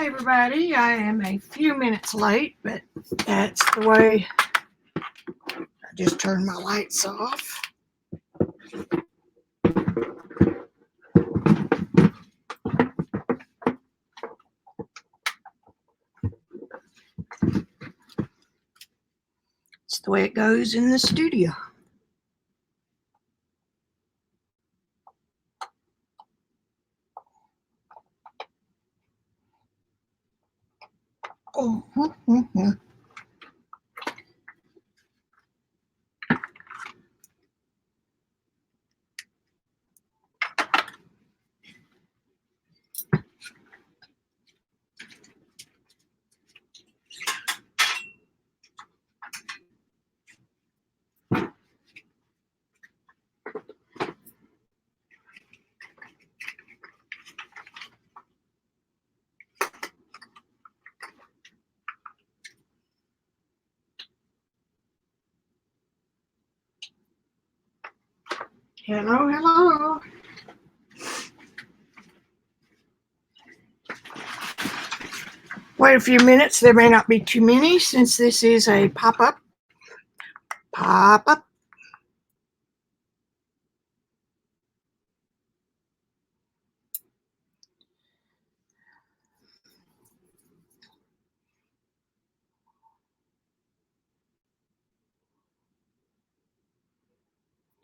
Hi everybody, I am a few minutes late, but that's the way. I just turned my lights off. It's the way it goes in the studio. Oh. Hello, hello. Wait a few minutes. There may not be too many since this is a pop-up. Pop-up.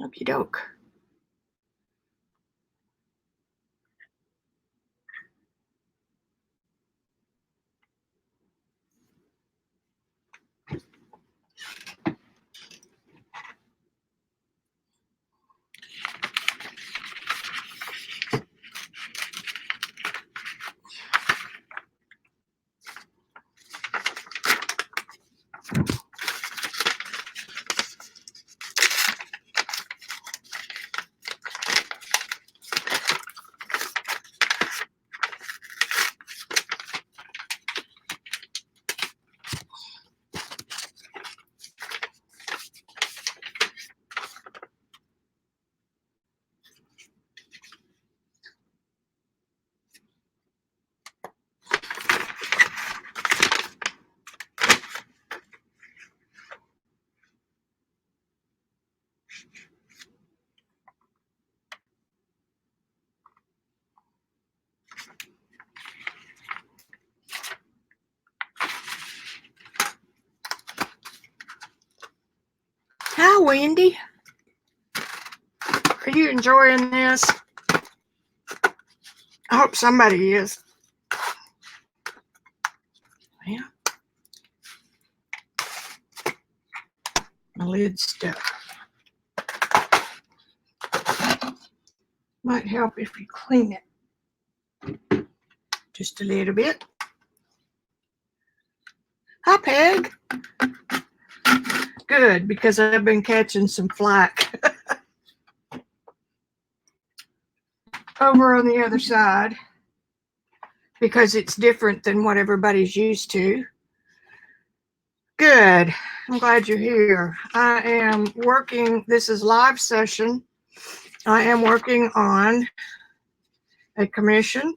Okie doke. Hi, Wendy. Are you enjoying this? I hope somebody is. Yeah. My lid's stuck. Might help if you clean it just a little bit. Hi, Peg. Good, because I've been catching some flack over on the other side because it's different than what everybody's used to. Good. I'm glad you're here. I am working, this is live session. I am working on a commission.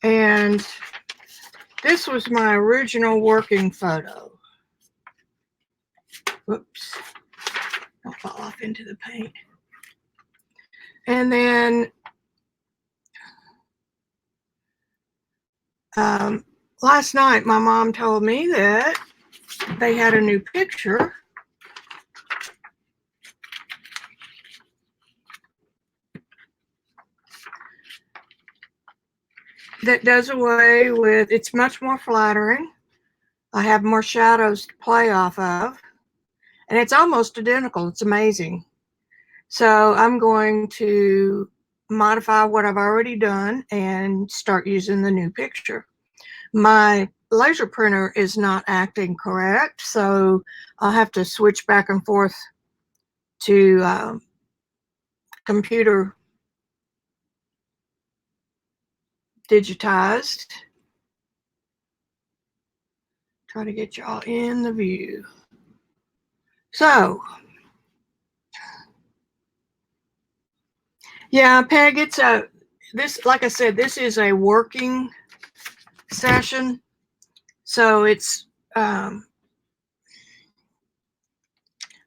And this was my original working photo. Whoops. Don't fall off into the paint. And then last night my mom told me that they had a new picture that does away with, it's much more flattering. I have more shadows to play off of, and it's almost identical. It's amazing. So I'm going to modify what I've already done and start using the new picture. My laser printer is not acting correct, so I'll have to switch back and forth to computer digitized. Try to get y'all in the view. So, yeah, Peg, this, like I said, this is a working session. So it's, well,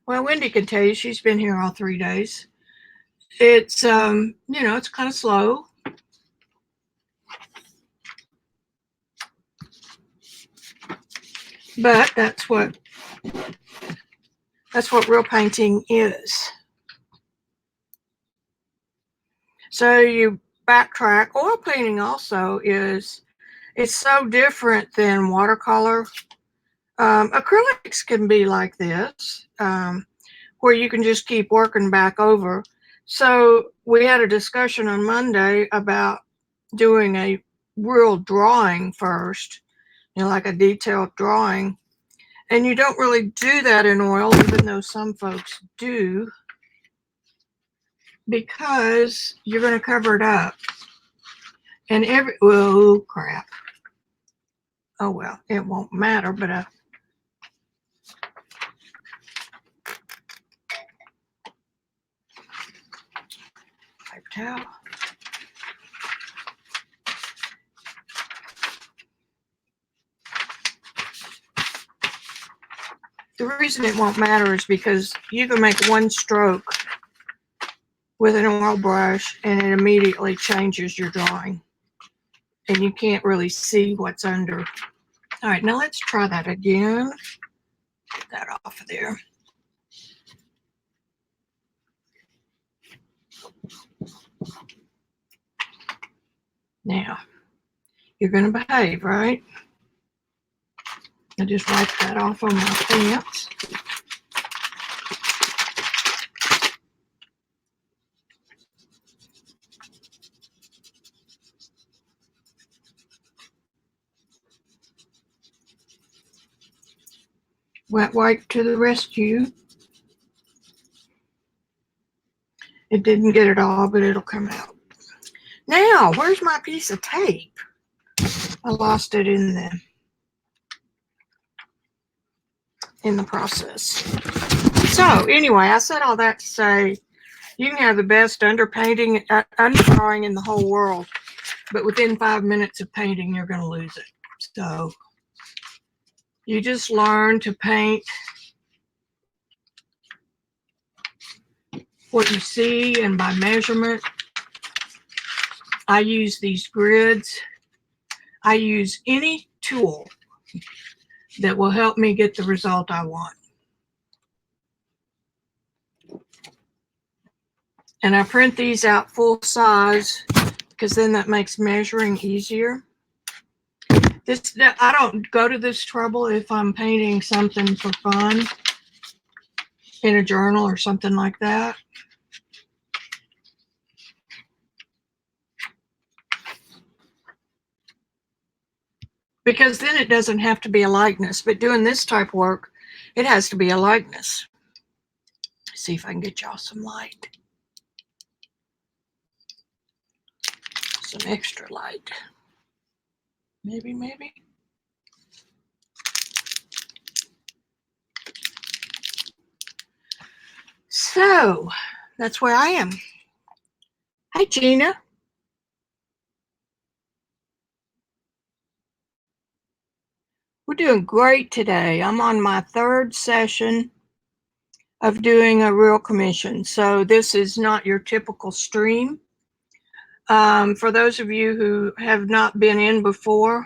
Wendy can tell you, she's been here all 3 days. It's, you know, it's kind of slow. But that's what real painting is. So you backtrack. Oil painting also is, it's so different than watercolor. Acrylics can be like this, where you can just keep working back over. So we had a discussion on Monday about doing a real drawing first, you know, like a detailed drawing. And you don't really do that in oil, even though some folks do, because you're going to cover it up. And oh crap. Oh well, it won't matter, but paper towel. The reason it won't matter is because you can make one stroke with an oil brush and it immediately changes your drawing. And you can't really see what's under. All right, now let's try that again. Get that off of there. Now, you're going to behave, right? I just wipe that off on my pants. Wet wipe to the rescue. It didn't get it all, but it'll come out. Now, where's my piece of tape? I lost it in the process. So anyway, I said all that to say you can have the best underdrawing in the whole world, but within 5 minutes of painting, you're going to lose it. So you just learn to paint what you see and by measurement. I use these grids. I use any tool that will help me get the result I want. And I print these out full size because then that makes measuring easier. I don't go to this trouble if I'm painting something for fun in a journal or something like that. Because then it doesn't have to be a likeness, but doing this type of work, it has to be a likeness. Let's see if I can get y'all some light. Some extra light. Maybe. So, that's where I am. Hi, Gina. We're doing great today. I'm on my 3rd session of doing a real commission. So this is not your typical stream. For those of you who have not been in before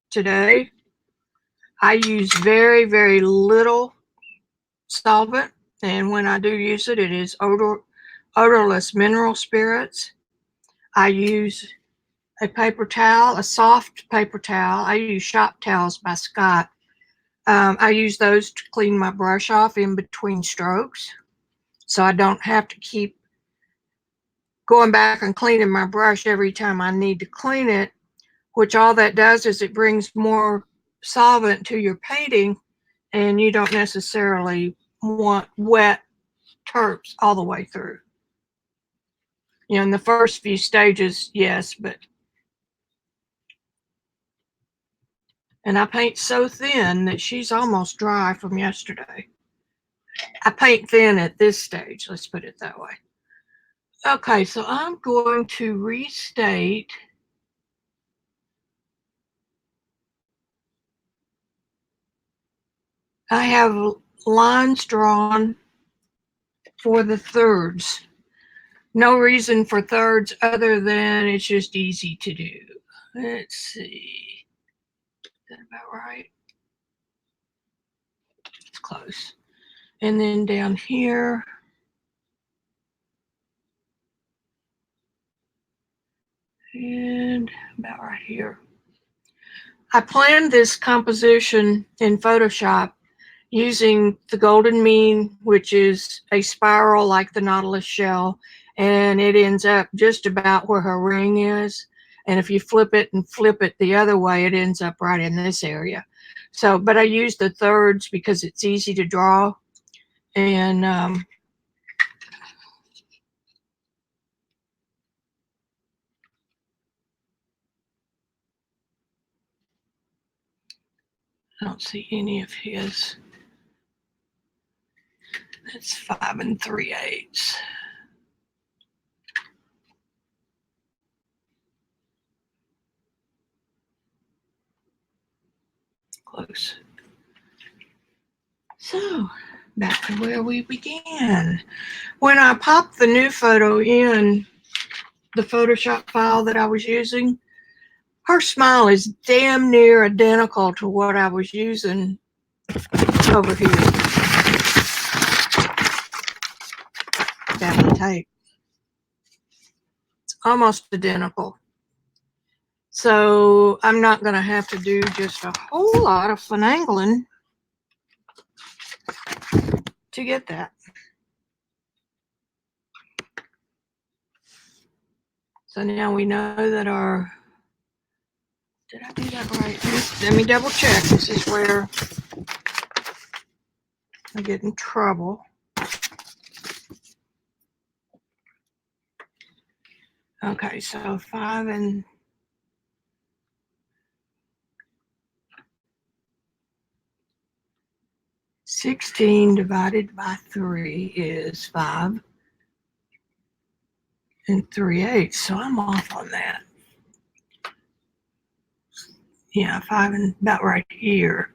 today, I use very, very little solvent. And when I do use it, it is odorless mineral spirits. I use a paper towel, a soft paper towel. I use Shop Towels by Scott. I use those to clean my brush off in between strokes, so I don't have to keep going back and cleaning my brush every time I need to clean it, which all that does is it brings more solvent to your painting, and you don't necessarily want wet terps all the way through. You know, in the first few stages, yes, but and I paint so thin that she's almost dry from yesterday. I paint thin at this stage, let's put it that way. Okay, so I'm going to restate. I have lines drawn for the thirds. No reason for thirds other than it's just easy to do. Let's see. Is that about right? It's close. And then down here, and about right here. I planned this composition in Photoshop using the golden mean, which is a spiral like the Nautilus shell, and it ends up just about where her ring is. And if you flip it and flip it the other way, it ends up right in this area. So, but I used the thirds because it's easy to draw. And I don't see any of his. That's 5 3/8. Close. So, back to where we began. When I popped the new photo in the Photoshop file that I was using, her smile is damn near identical to what I was using over here. Down the tape. It's almost identical. So I'm not going to have to do just a whole lot of finagling to get that. So now we know that our, did I do that right? Let me double check. This is where I get in trouble. Okay, so 5 16 divided by 3 is 5 3/8. So I'm off on that. Yeah, 5 and about right here.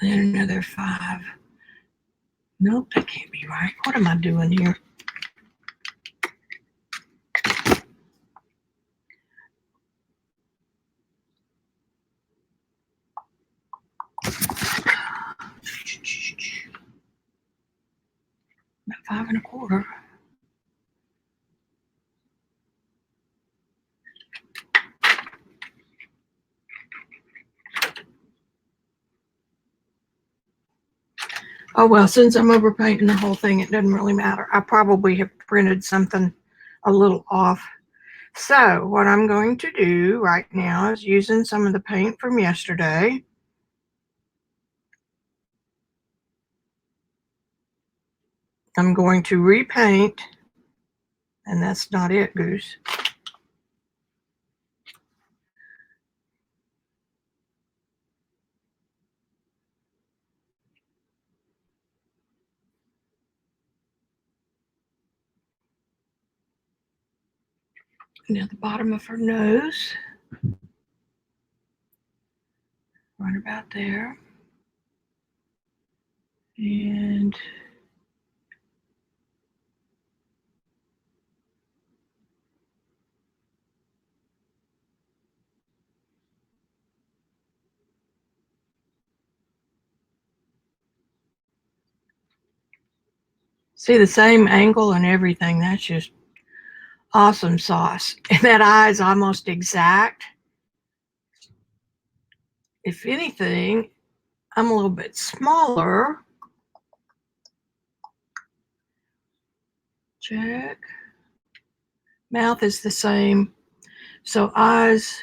Then another 5. Nope, that can't be right. What am I doing here? About 5 1/4. Oh well, since I'm overpainting the whole thing, it doesn't really matter. I probably have printed something a little off. So what I'm going to do right now is using some of the paint from yesterday. I'm going to repaint, and that's not it, Goose. Now the bottom of her nose, right about there. And see the same angle and everything. That's just awesome sauce. And that eye is almost exact. If anything, I'm a little bit smaller. Check. Mouth is the same. So eyes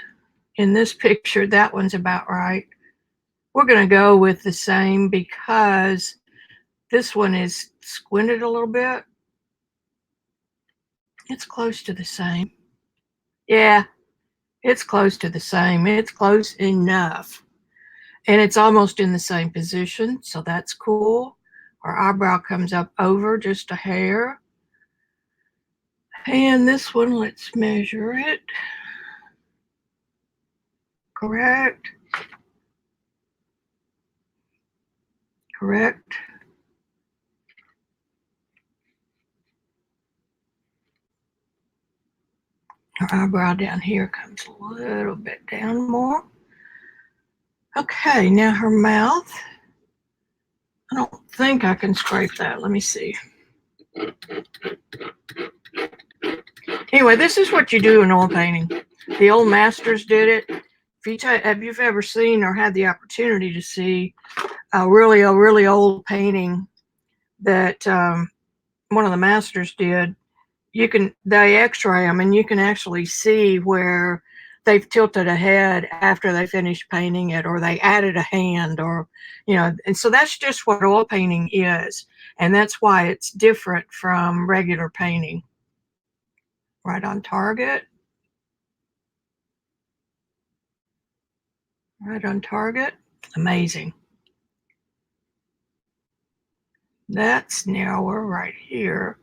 in this picture, that one's about right. We're going to go with the same because this one is squinted a little bit. It's close to the same. Yeah, it's close to the same. It's close enough. And it's almost in the same position, so that's cool. Her eyebrow comes up over just a hair. And this one, let's measure it. Correct. Correct. Her eyebrow down here comes a little bit down more. Okay, now her mouth. I don't think I can scrape that. Let me see. Anyway, this is what you do in oil painting. The old masters did it. If you've ever seen or had the opportunity to see a really old painting that one of the masters did, they x-ray them and you can actually see where they've tilted a head after they finished painting it, or they added a hand, or and so that's just what oil painting is, and that's why it's different from regular painting. Right on target. Right on target. Amazing. That's narrower right here.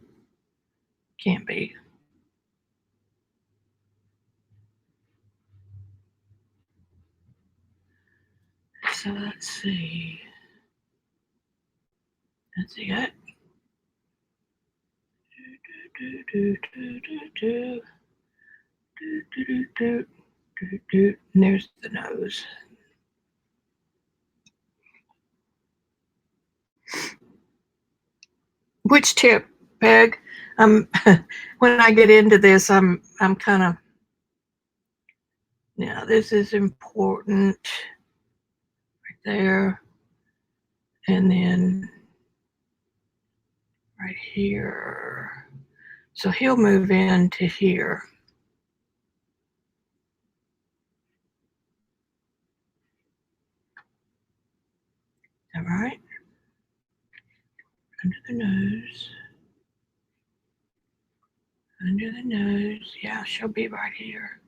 Can't be. So let's see. That's it. And there's the nose. Which tip, Peg? When I get into this, I'm kind of, now this is important right there, and then right here. So he'll move into here. All right. Under the nose. Under the nose. Yeah, she'll be right here.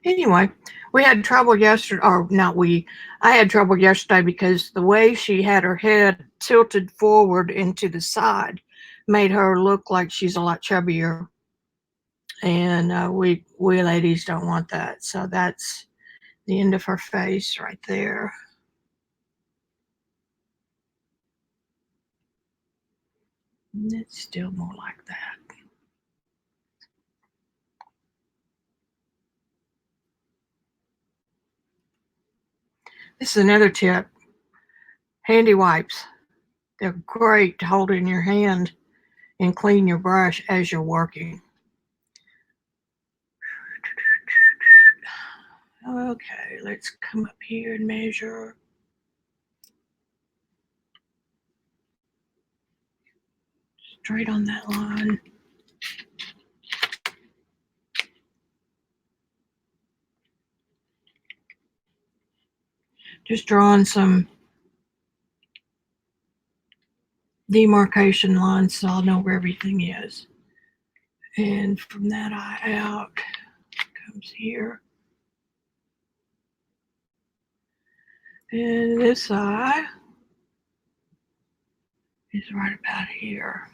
Anyway, we had trouble yesterday, or not we, I had trouble yesterday because the way she had her head tilted forward into the side made her look like she's a lot chubbier. And we ladies don't want that. So that's the end of her face right there. And it's still more like that. This is another tip. Handy wipes. They're great to hold in your hand and clean your brush as you're working. Okay, let's come up here and measure. Straight on that line. Just drawing some demarcation lines so I'll know where everything is. And from that eye out comes here. And this eye is right about here.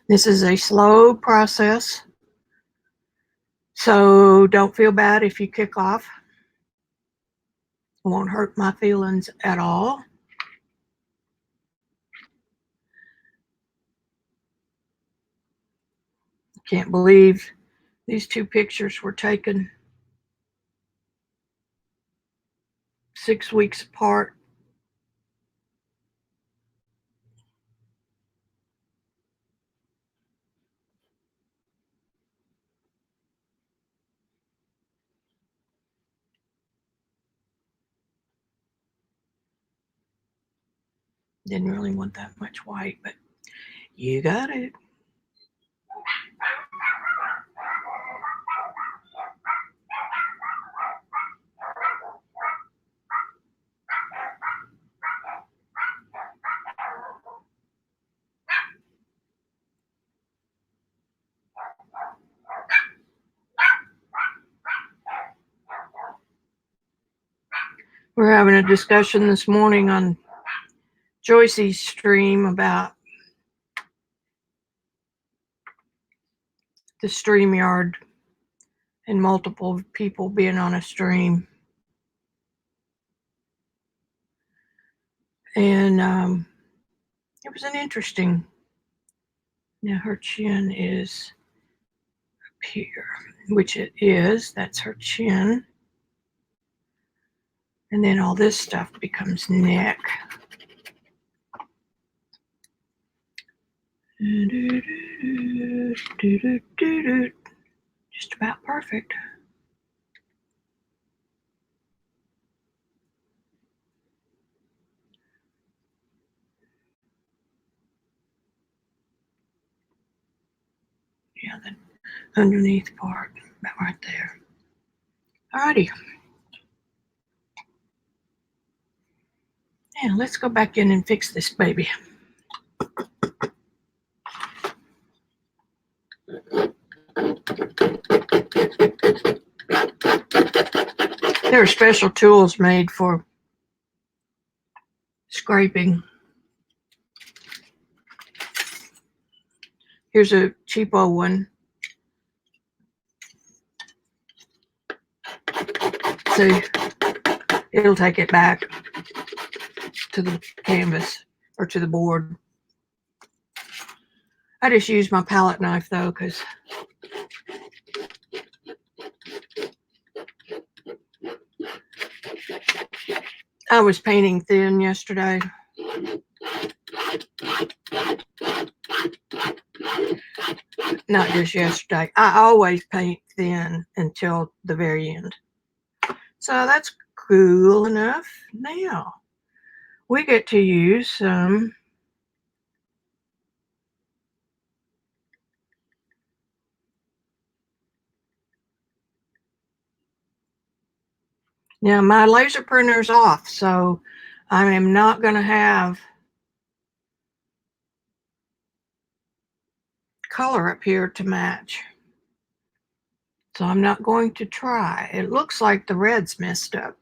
This is a slow process, so don't feel bad if you kick off. It won't hurt my feelings at all. Can't believe these two pictures were taken 6 weeks apart. Didn't really want that much white, but you got it. We're having a discussion this morning on Joyce's stream about the StreamYard and multiple people being on a stream. And it was an interesting. Now her chin is up here, which it is. That's her chin. And then all this stuff becomes neck. Just about perfect. Yeah, the underneath part, about right there. Alrighty. Now let's go back in and fix this baby. There are special tools made for scraping. Here's a cheapo one. See, it'll take it back to the canvas or to the board. I just use my palette knife though, because I was painting thin yesterday. Not just yesterday. I always paint thin until the very end. So that's cool enough. Now we get to use some now my laser printer's off, so I am not going to have color up here to match. So I'm not going to try. It looks like the red's messed up.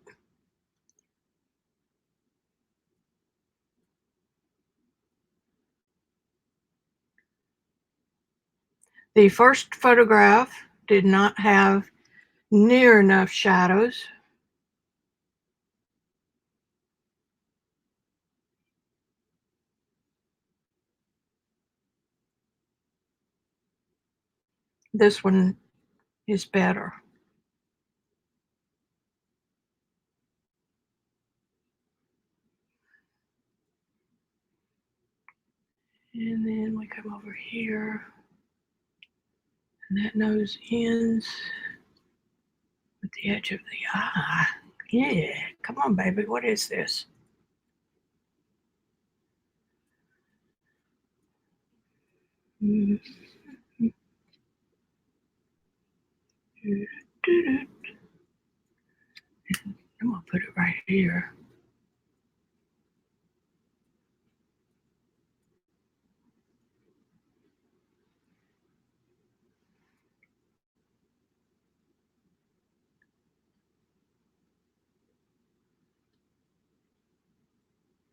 The first photograph did not have near enough shadows. This one is better. And then we come over here, and that nose ends with the edge of the eye. Yeah, come on, baby. What is this? I'm going to put it right here.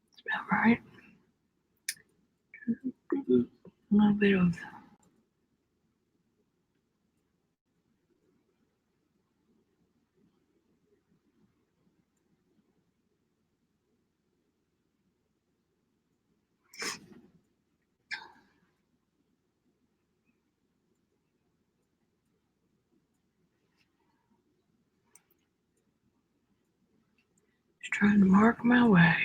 That's about right. A little bit of just trying to mark my way.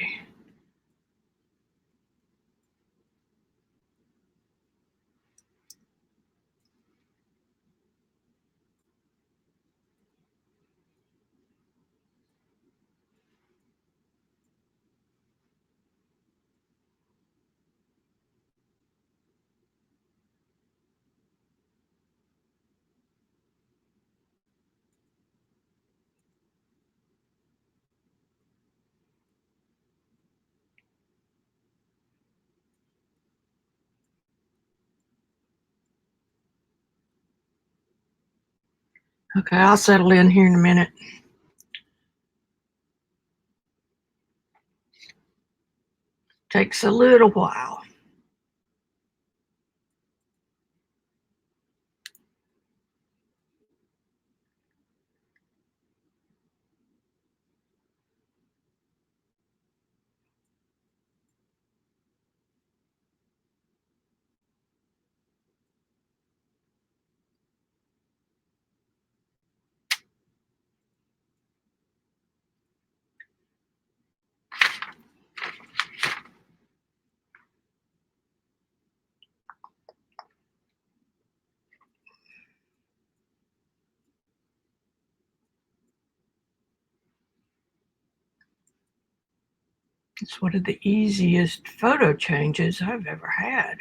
Okay, I'll settle in here in a minute. Takes a little while. It's one of the easiest photo changes I've ever had.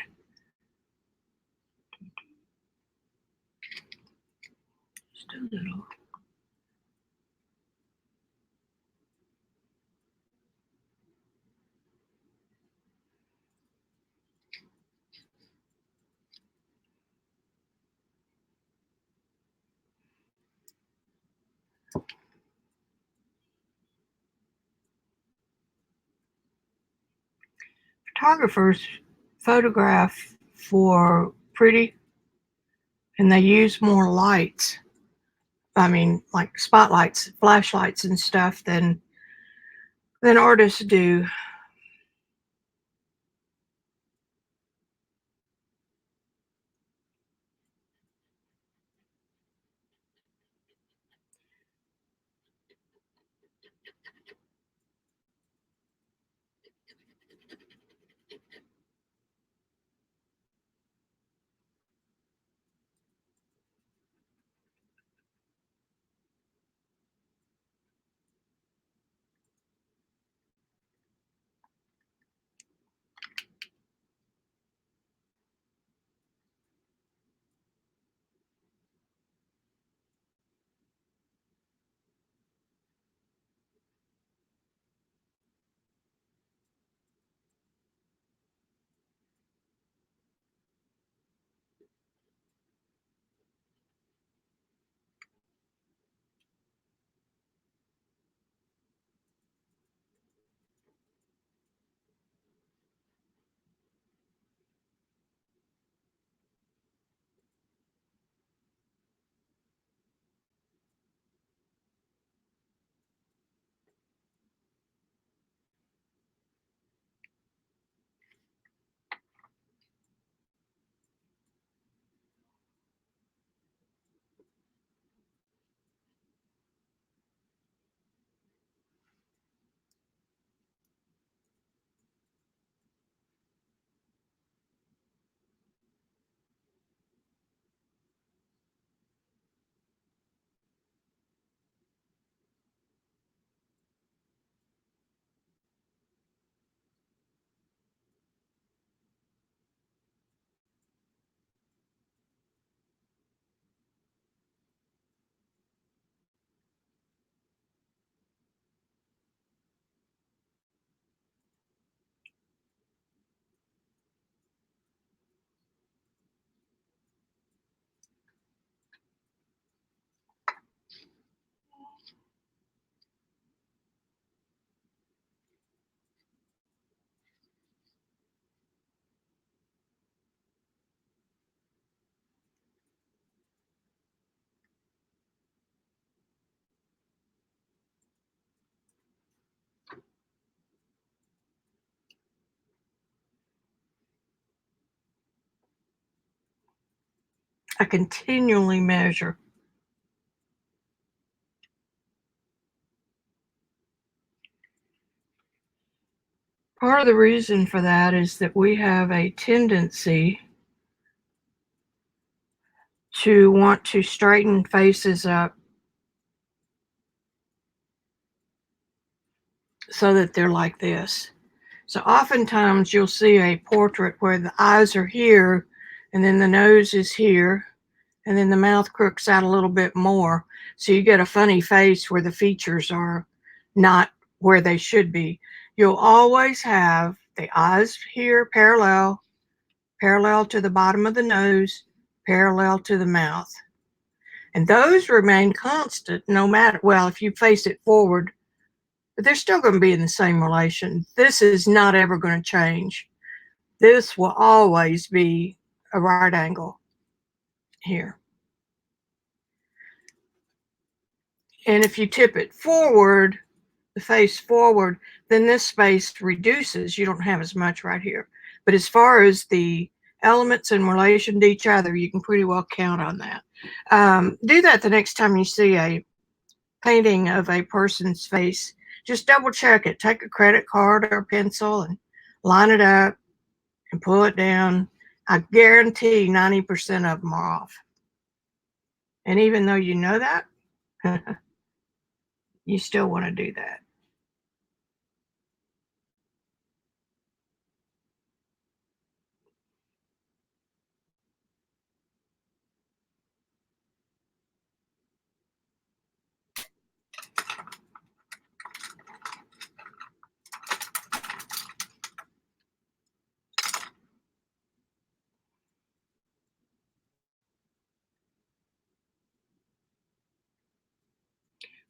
Just a little. Photographers photograph for pretty, and they use more lights. I mean, like spotlights, flashlights, and stuff than artists do. I continually measure. Part of the reason for that is that we have a tendency to want to straighten faces up so that they're like this. So oftentimes you'll see a portrait where the eyes are here and then the nose is here and then the mouth crooks out a little bit more. So you get a funny face where the features are not where they should be. You'll always have the eyes here parallel to the bottom of the nose, parallel to the mouth. And those remain constant no matter, well, if you face it forward, but they're still going to be in the same relation. This is not ever going to change. This will always be a right angle here. And if you tip it forward, the face forward, then this space reduces. You don't have as much right here. But as far as the elements in relation to each other, you can pretty well count on that. Do that the next time you see a painting of a person's face. Just double check it. Take a credit card or a pencil and line it up and pull it down. I guarantee 90% of them are off. And even though you know that, you still want to do that.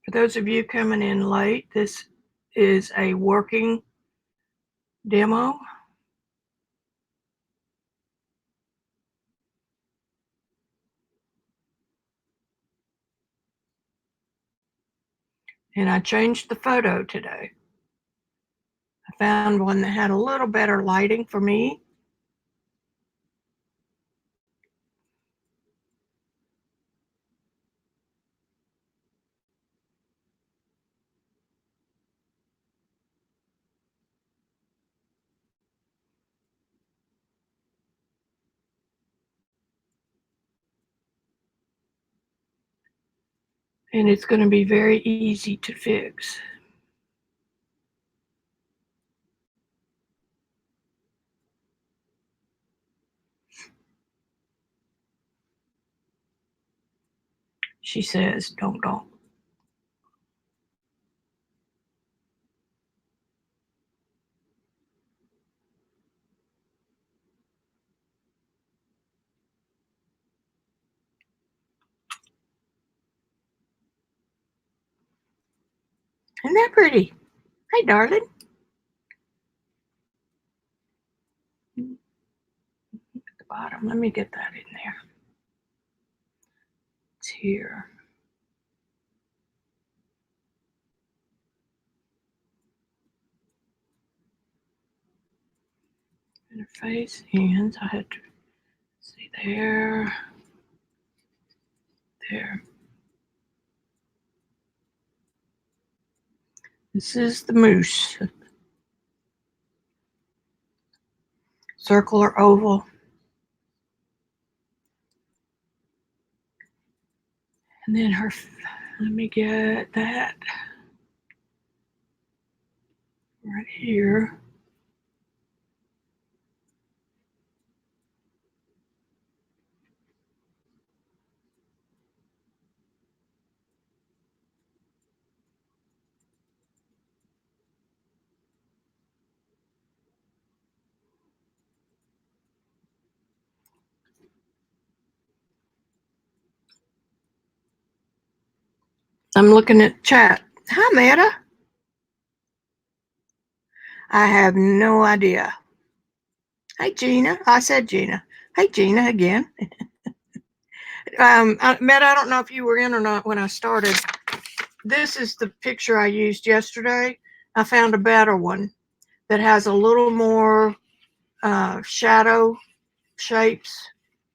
For those of you coming in late, this is a working demo. And I changed the photo today. I found one that had a little better lighting for me. And it's going to be very easy to fix. She says, don't. Isn't that pretty? Hey, darling. At the bottom. Let me get that in there. It's here. And her face, hands. I had to see there. There. This is the moose. Circle or oval. And then her, let me get that right here. I'm looking at chat. Hi, Meta. I have no idea. Hey, Gina. I said Gina. Hey, Gina again. Meta, I don't know if you were in or not when I started. This is the picture I used yesterday. I found a better one that has a little more shadow shapes.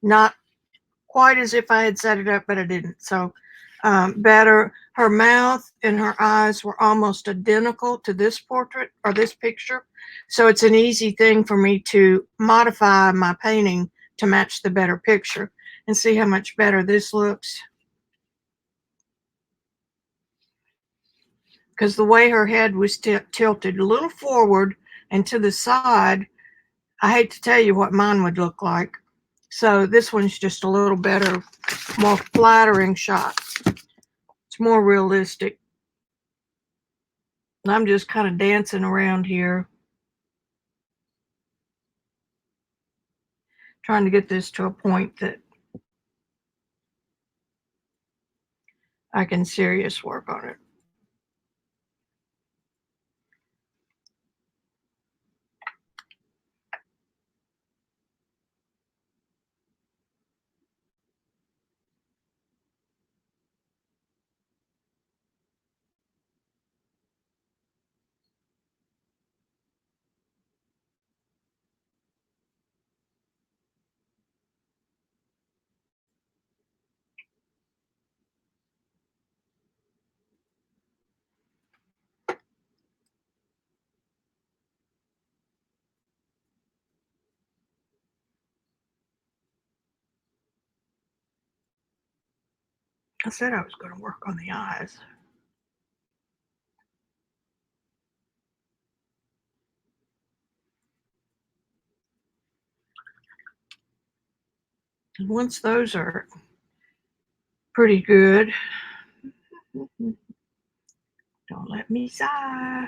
Not quite as if I had set it up, but I didn't. So better. Her mouth and her eyes were almost identical to this portrait or this picture. So it's an easy thing for me to modify my painting to match the better picture and see how much better this looks. Because the way her head was tilted a little forward and to the side, I hate to tell you what mine would look like. So this one's just a little better, more flattering shot. It's more realistic. And I'm just kind of dancing around here, trying to get this to a point that I can serious work on it. I said I was going to work on the eyes. And once those are pretty good, don't let me sigh.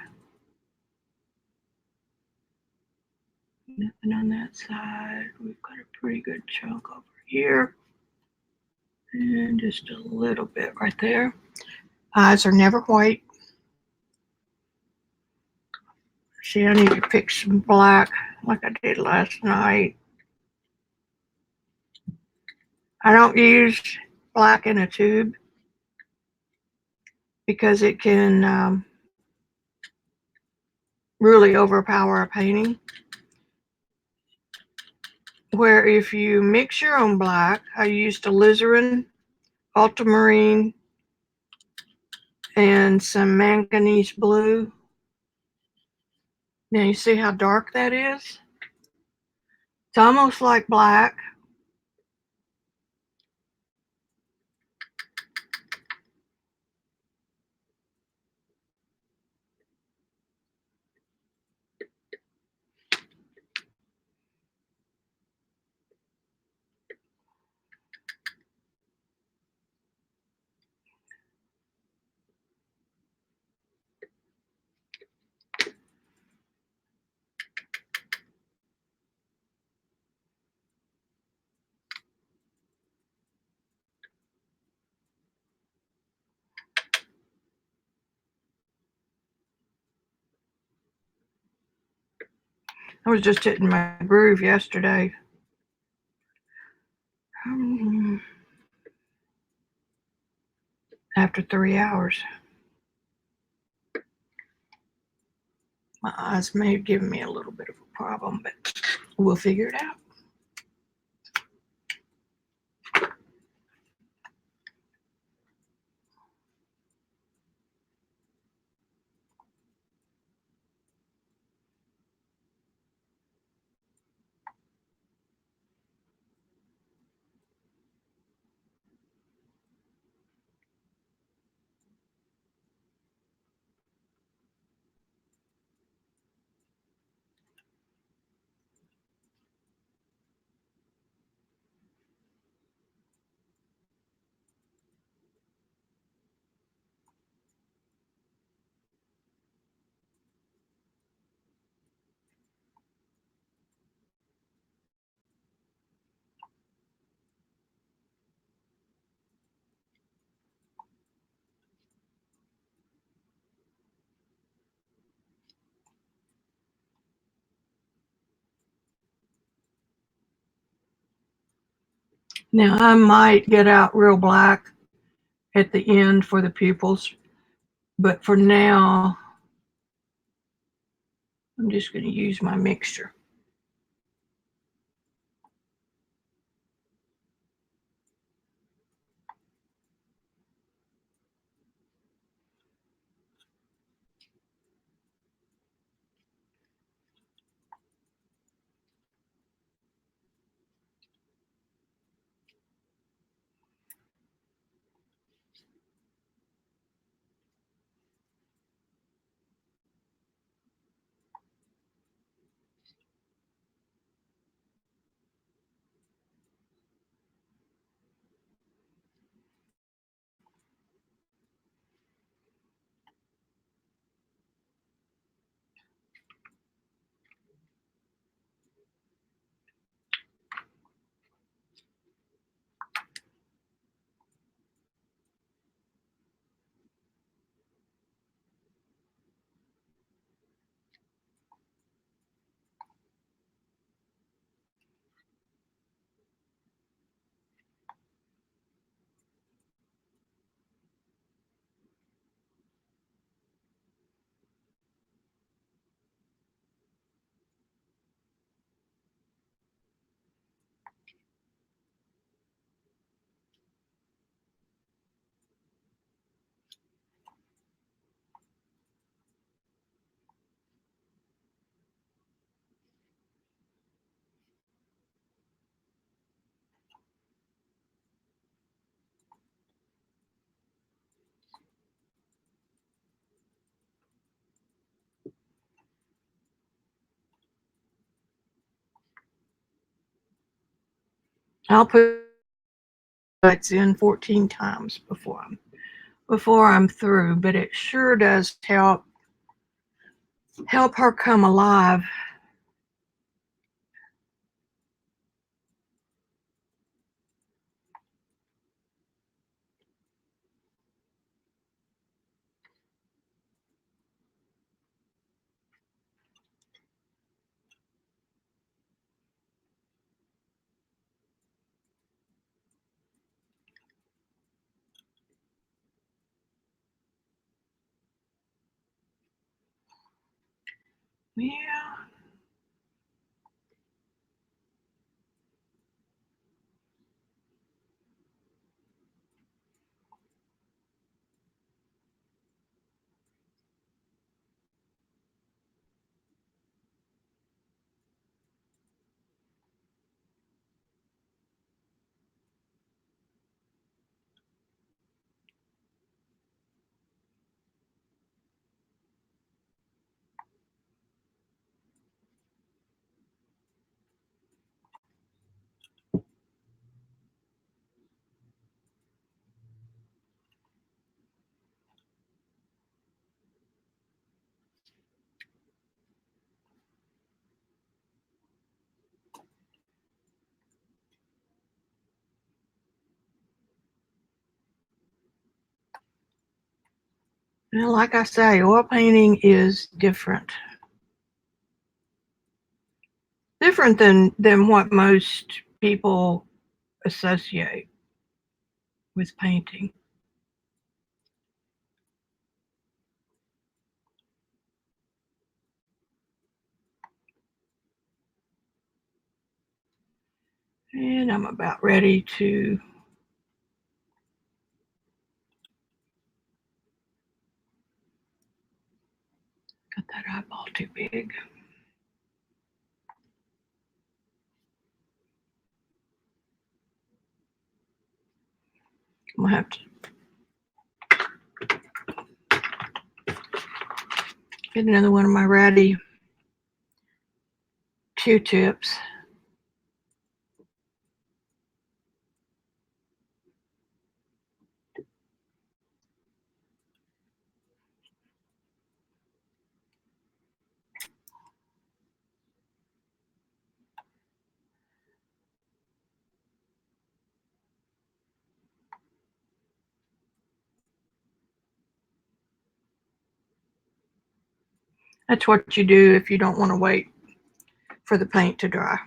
Nothing on that side. We've got a pretty good chunk over here. And just a little bit right there. Eyes are never white. See, I need to pick some black like I did last night. I don't use black in a tube because it can really overpower a painting. Where if you mix your own black, I used alizarin, ultramarine, and some manganese blue. Now you see how dark that is? It's almost like black. I was just hitting my groove yesterday. After 3 hours. My eyes may have given me a little bit of a problem, but we'll figure it out. Now I might get out real black at the end for the pupils, but for now, I'm just going to use my mixture. I'll put it in 14 times before I'm through, but it sure does help her come alive. Yeah. And like I say, oil painting is different. Different than what most people associate with painting. And I'm about ready to cut that eyeball too big. I'm gonna have to get another one of my ratty Q-tips. That's what you do if you don't want to wait for the paint to dry.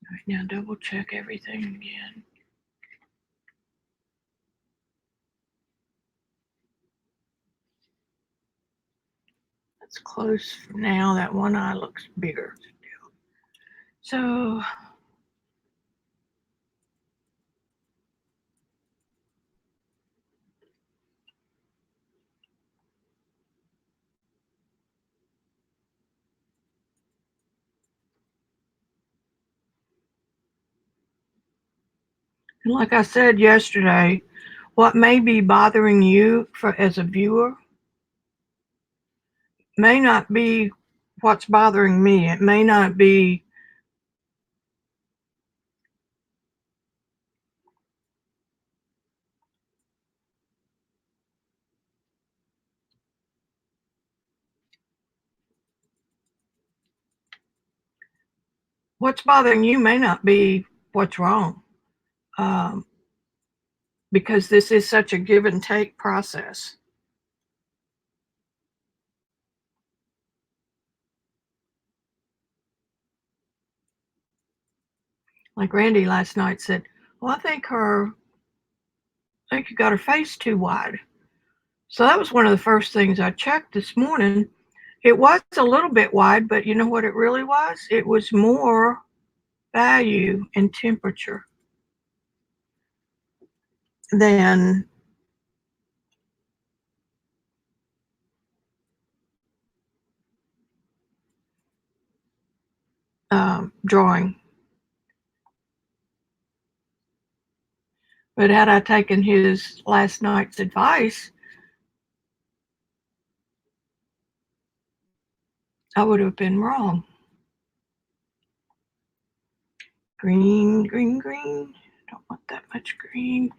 All right, now double check everything again. That's close for now. That one eye looks bigger still. So and like I said yesterday, what may be bothering you as a viewer may not be what's bothering me. It may not be what's bothering you may not be what's wrong, um, because this is such a give and take process. Like Randy last night said, "Well, I think you got her face too wide." So that was one of the first things I checked this morning. It was a little bit wide, but you know what it really was? It was more value and temperature than drawing. But had I taken his last night's advice, I would have been wrong. Green, green, green. Don't want that much green.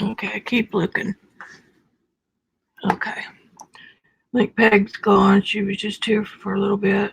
Okay, keep looking. Okay. I think Peg's gone. She was just here for a little bit.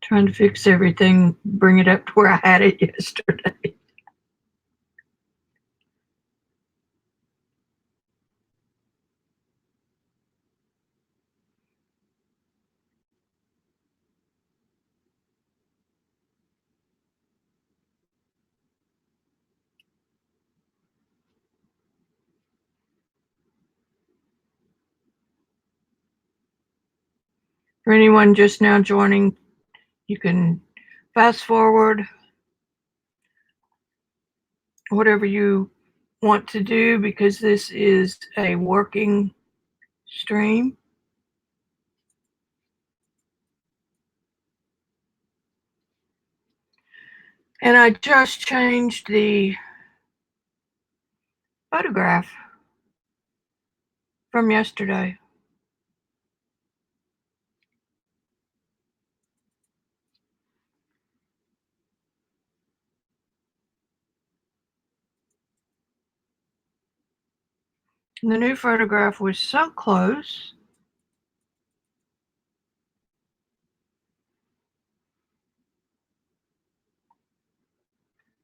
Trying to fix everything, bring it up to where I had it yesterday. For anyone just now joining, you can fast forward, whatever you want to do, because this is a working stream. And I just changed the photograph from yesterday. And the new photograph was so close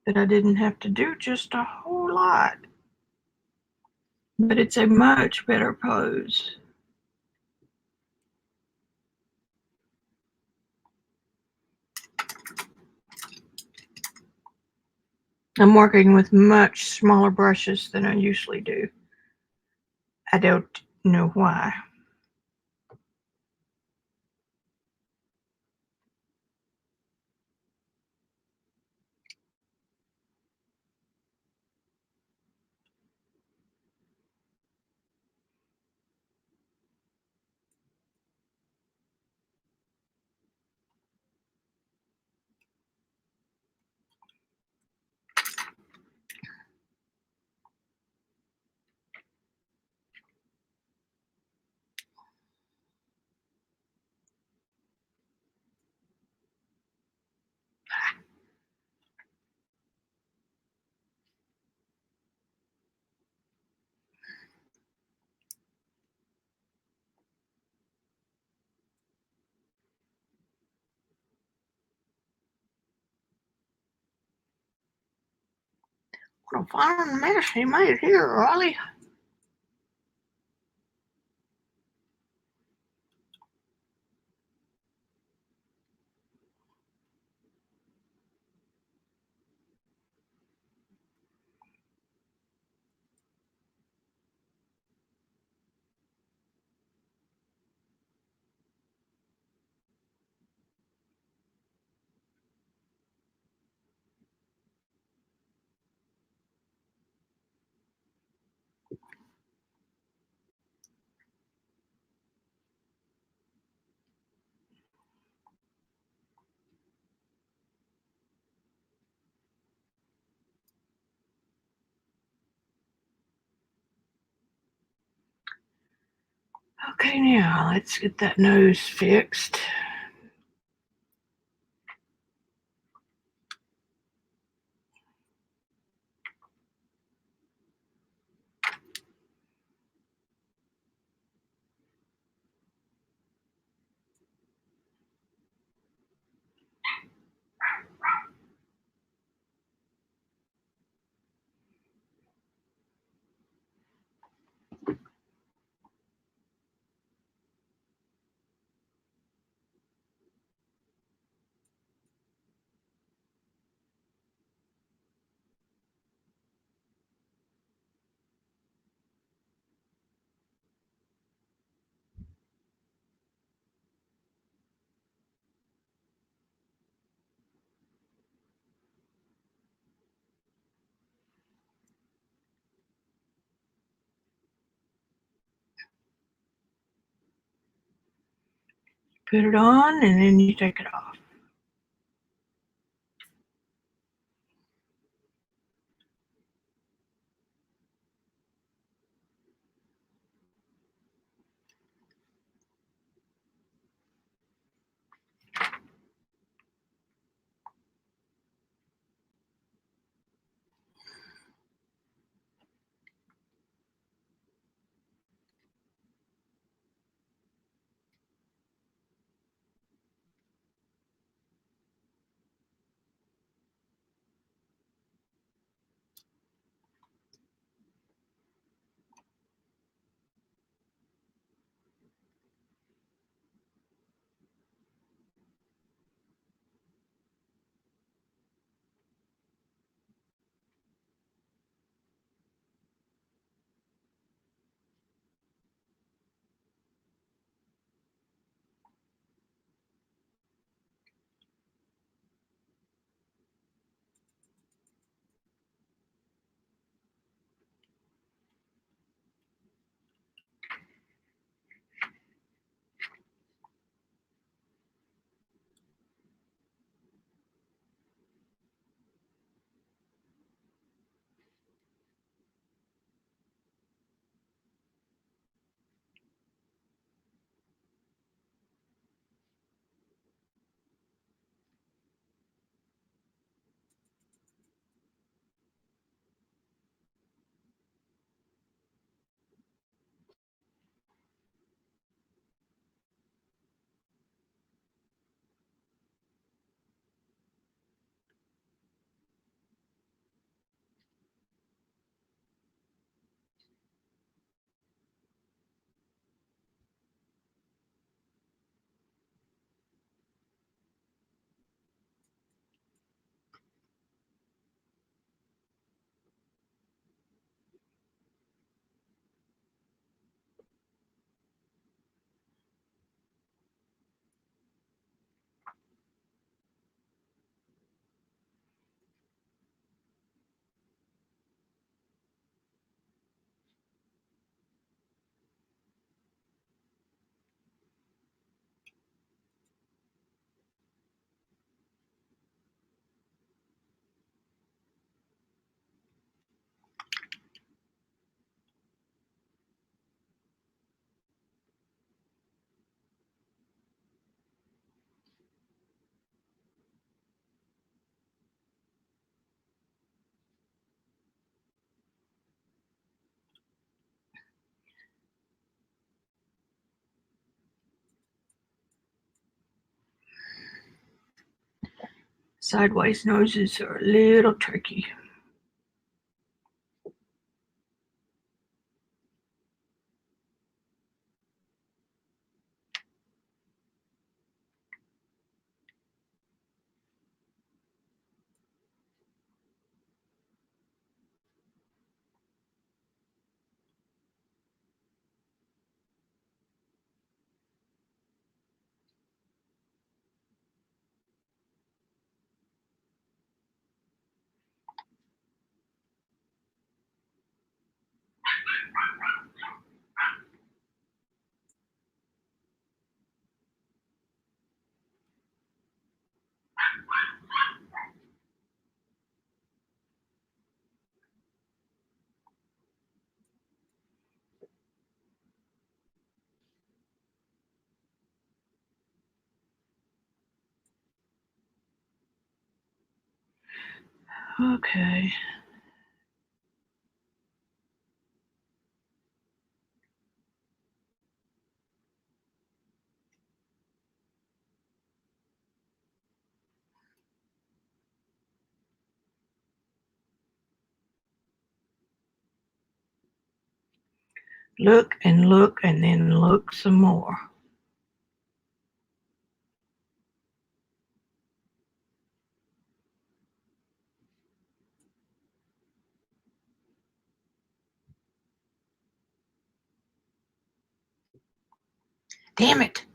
that I didn't have to do just a whole lot. But it's a much better pose. I'm working with much smaller brushes than I usually do. I don't know why. What a fine mess he made here, Riley. Okay, now let's get that nose fixed. Put it on and then you take it off. Sideways noses are a little tricky. Okay. Look and then look some more. Damn it.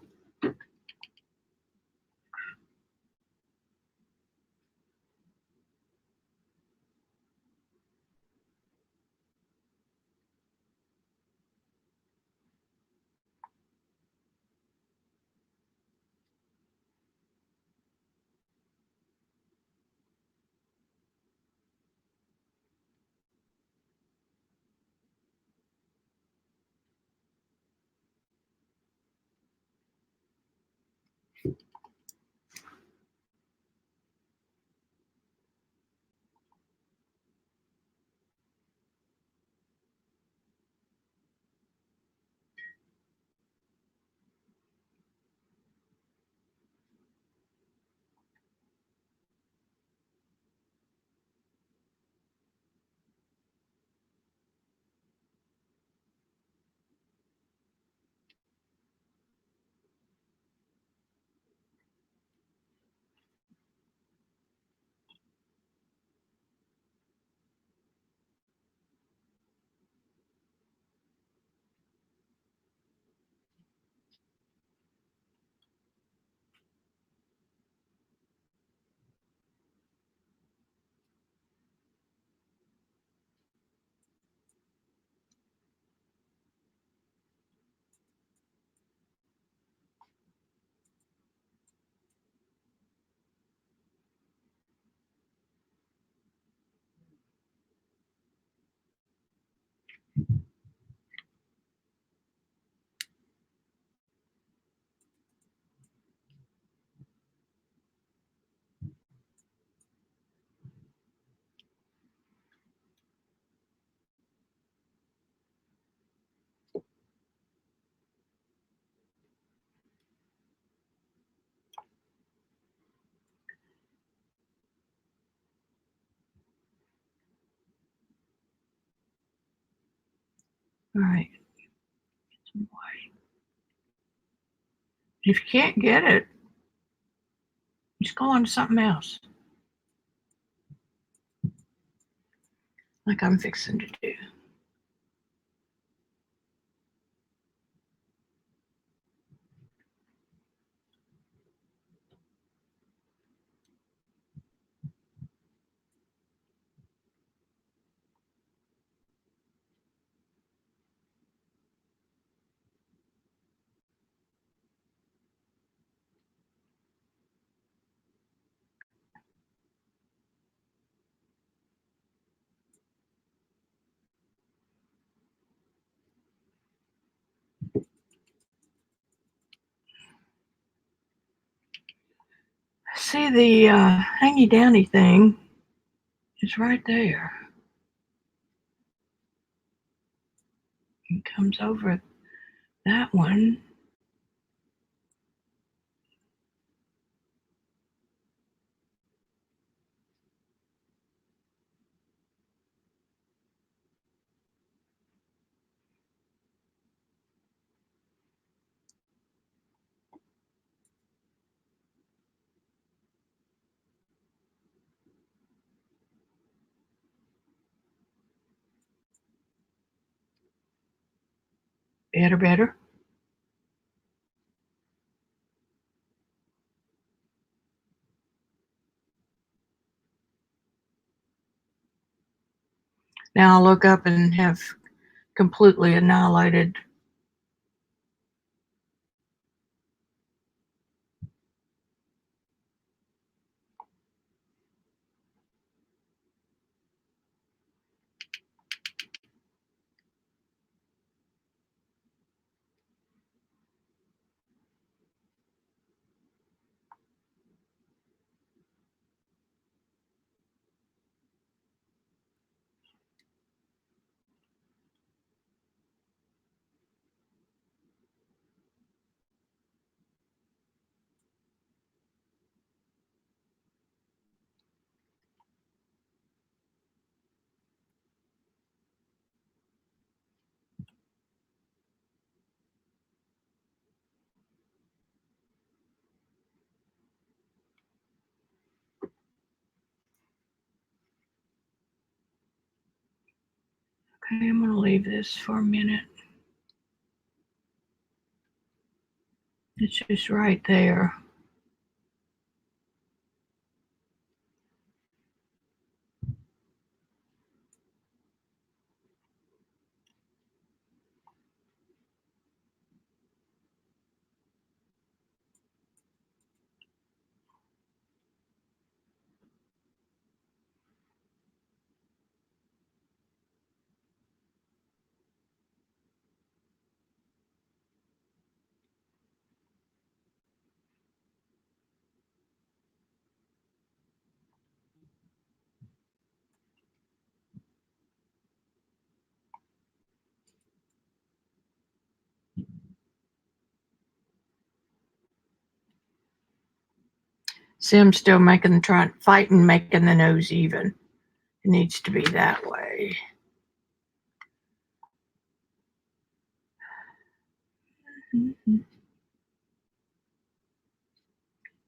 All right. Some white. If you can't get it, just go on to something else. Like I'm fixing to do. See, the hangy downy thing is right there. It comes over that one. Better, better. Now I'll look up and have completely annihilated. Okay, I'm going to leave this for a minute. It's just right there. Sim's still fighting, making the nose even. It needs to be that way.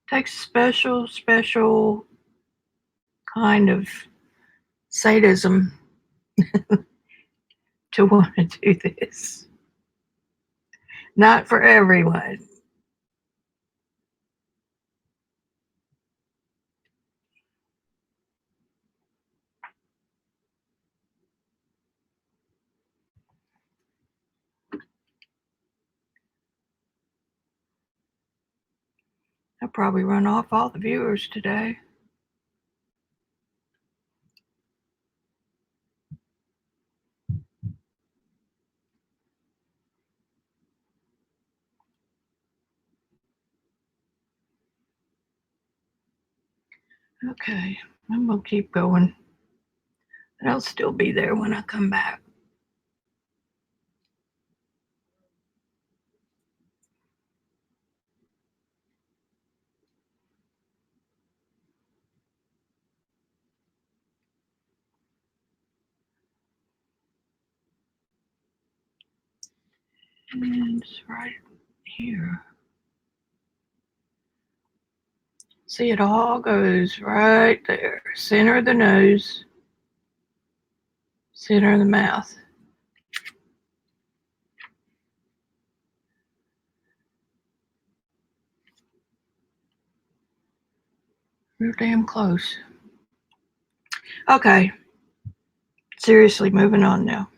Takes special kind of sadism to want to do this. Not for everyone. I'll probably run off all the viewers today. Okay, I'm going to keep going. And I'll still be there when I come back. And it's right here. See, it all goes right there. Center of the nose, center of the mouth. Real damn close. Okay. Seriously, moving on now.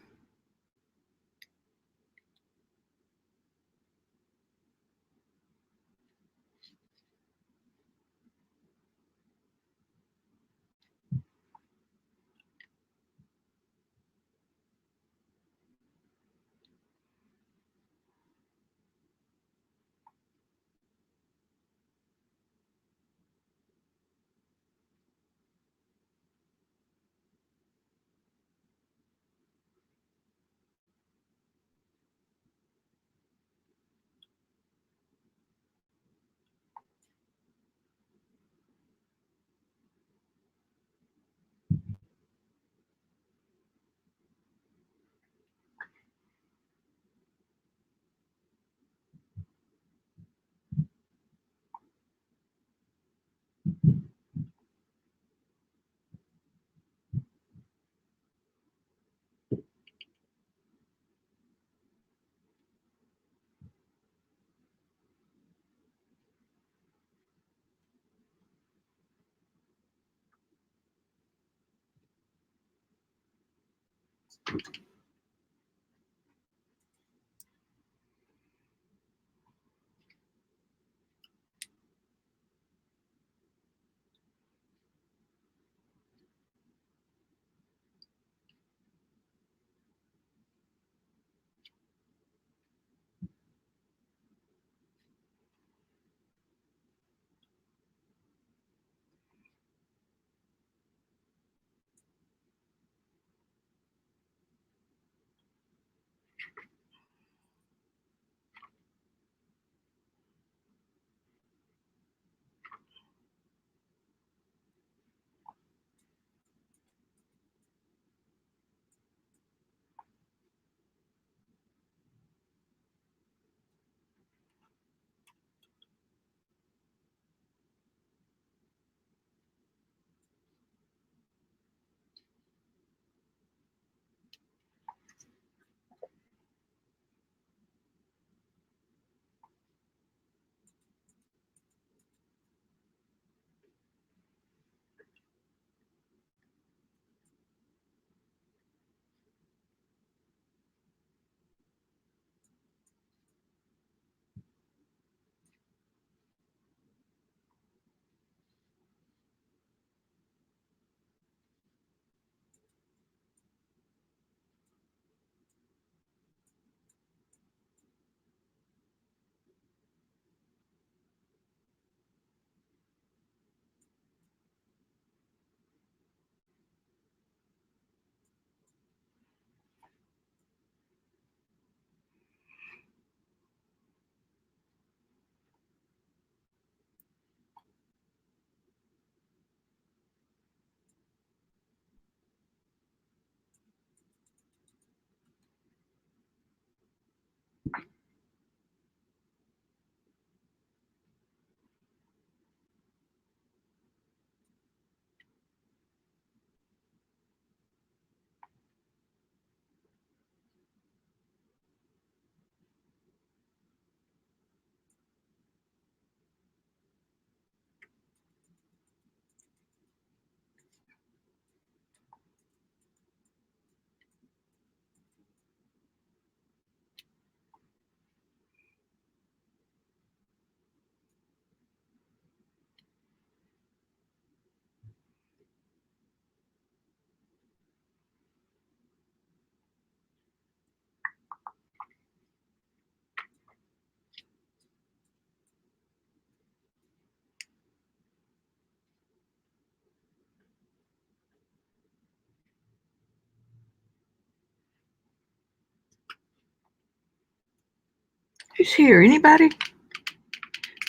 Who's here? Anybody?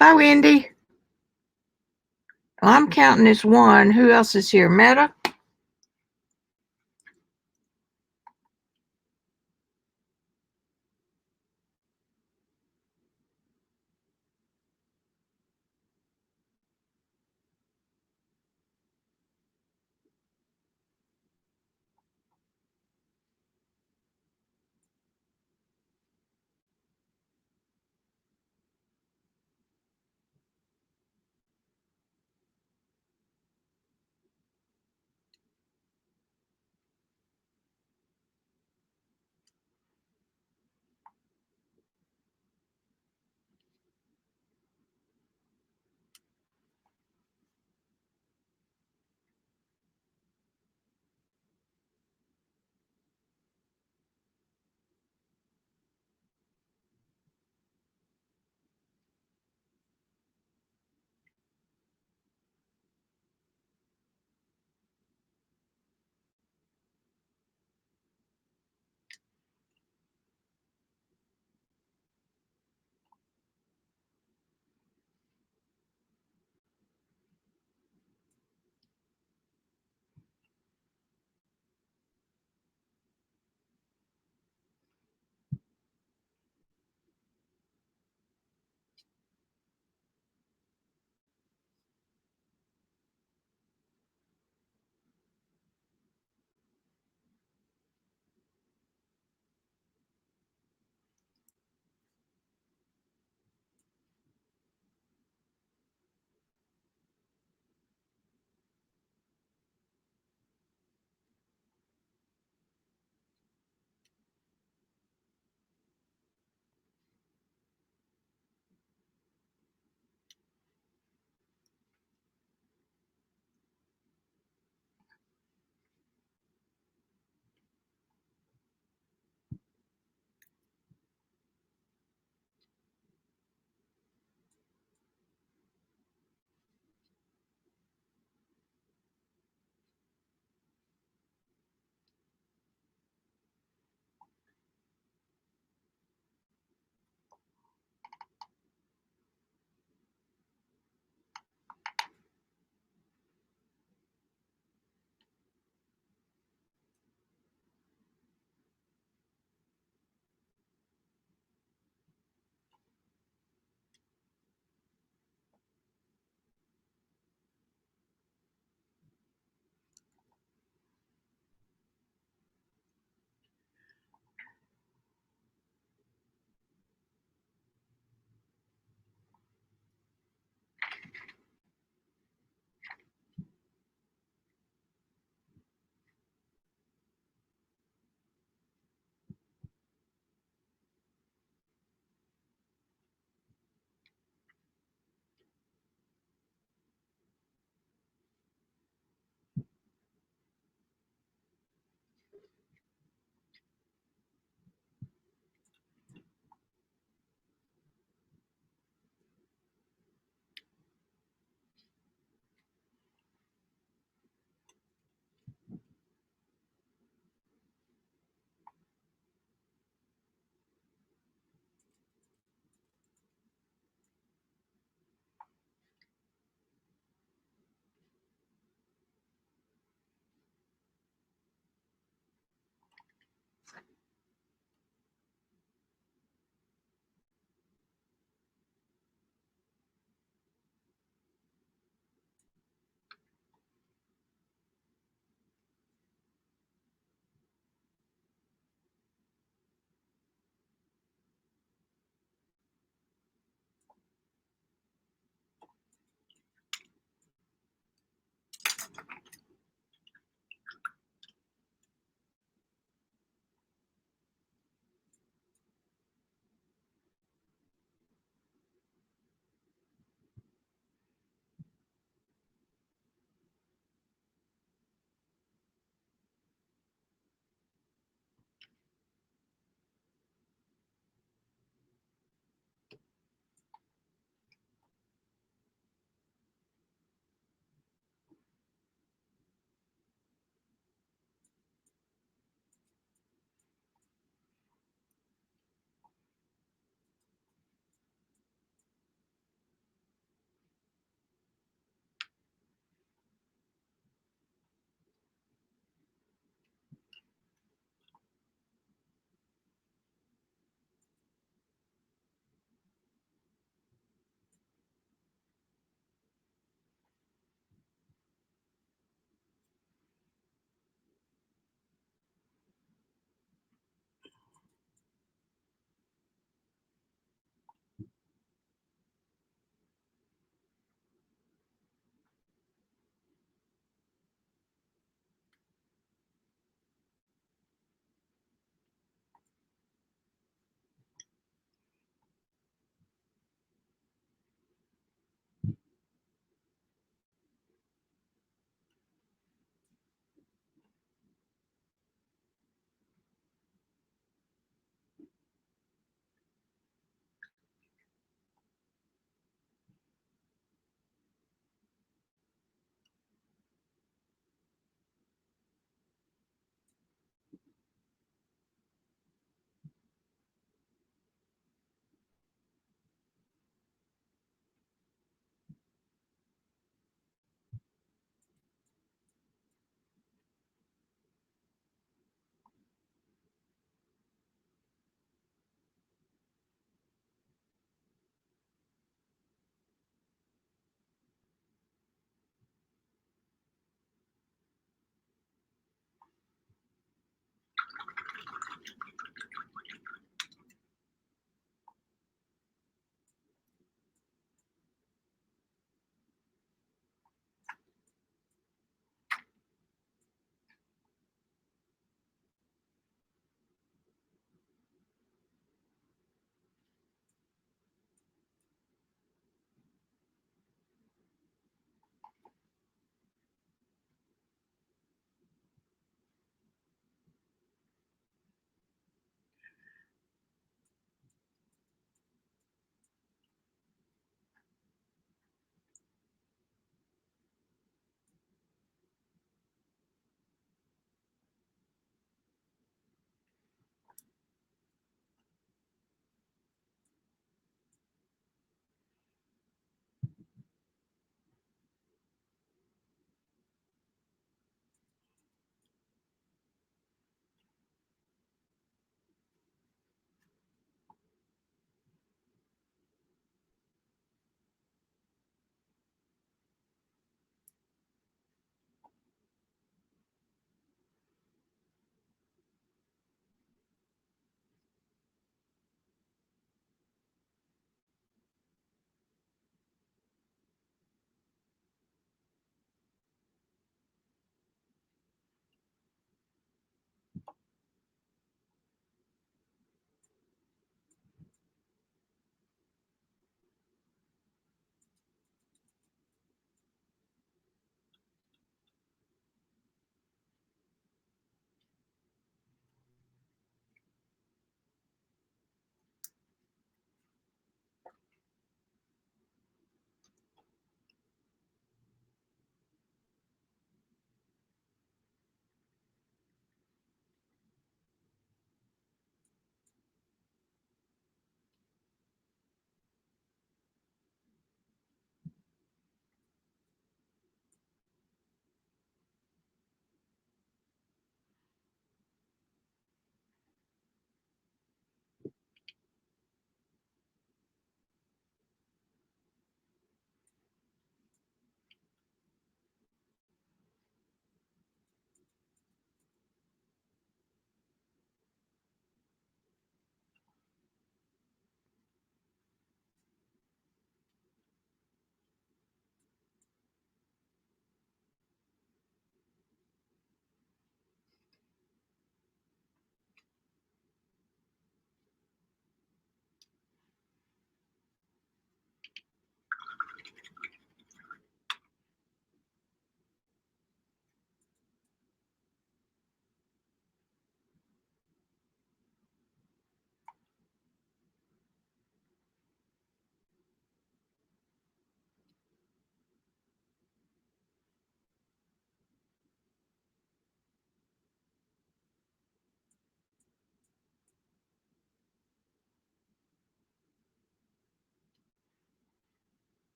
Bye, Wendy. Well, I'm counting as one. Who else is here? Meta?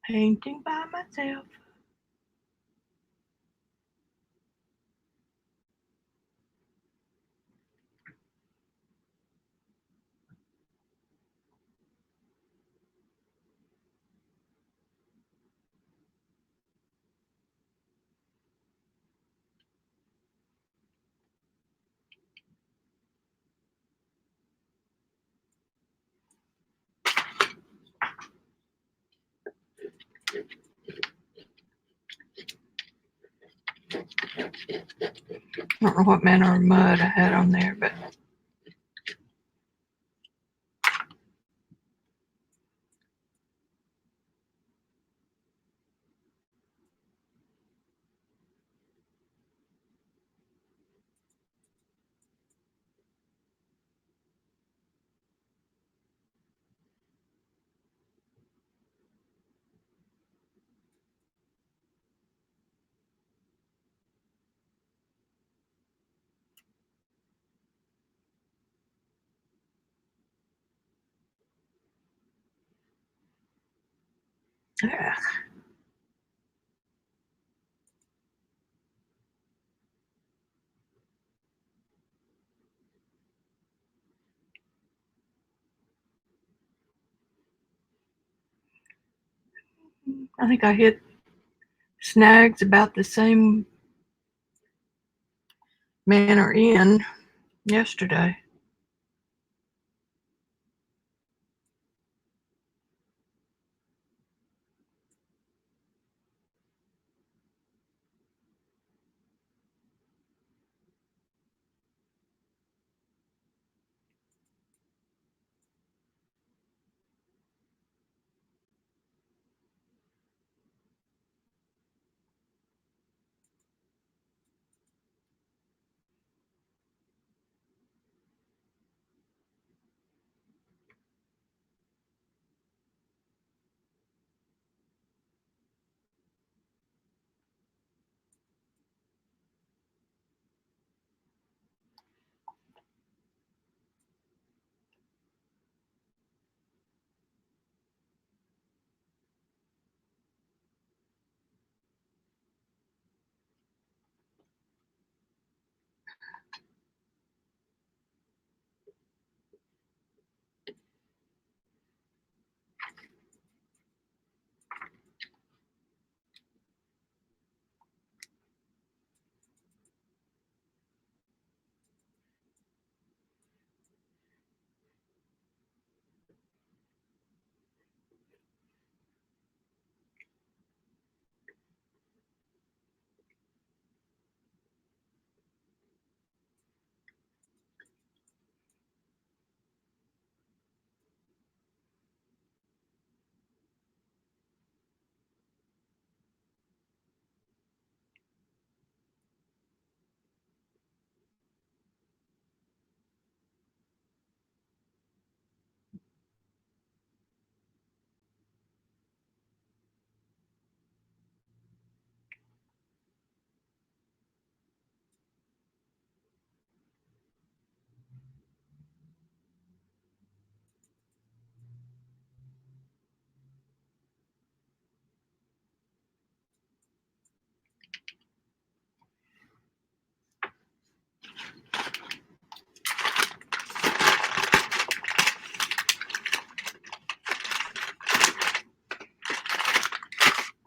Painting by myself. I don't know what manner of mud I had on there, but yeah. I think I hit snags about the same manner in yesterday.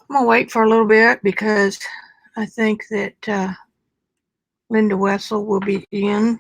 I'm gonna wait for a little bit because I think that Linda Wessel will be in.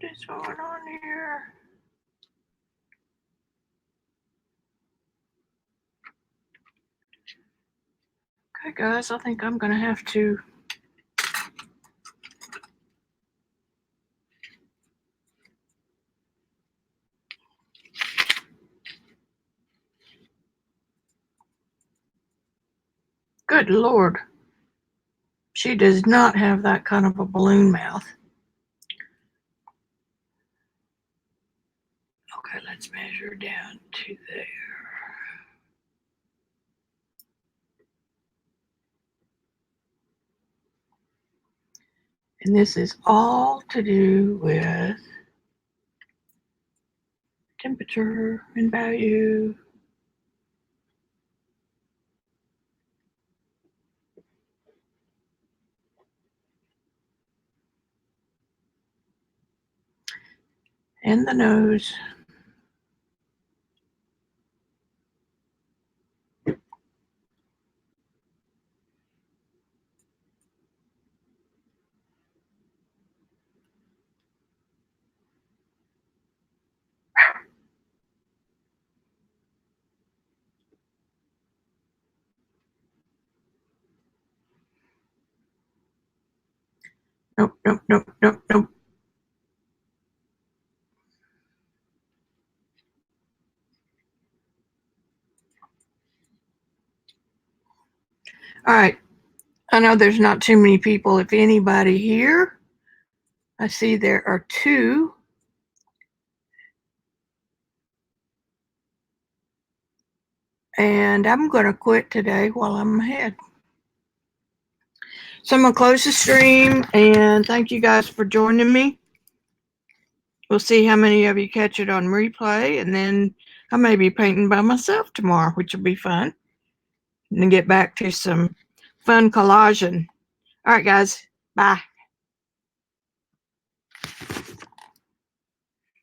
What is going on here? Okay, guys, I think I'm going to have to Good Lord. She does not have that kind of a balloon mouth. Okay, let's measure down to there. And this is all to do with temperature and value. And the nose. Nope, nope, nope, nope, nope. All right. I know there's not too many people, if anybody, here. I see there are 2. And I'm going to quit today while I'm ahead. So I'm going to close the stream, and thank you guys for joining me. We'll see how many of you catch it on replay, and then I may be painting by myself tomorrow, which will be fun. And then get back to some fun collaging. All right, guys. Bye.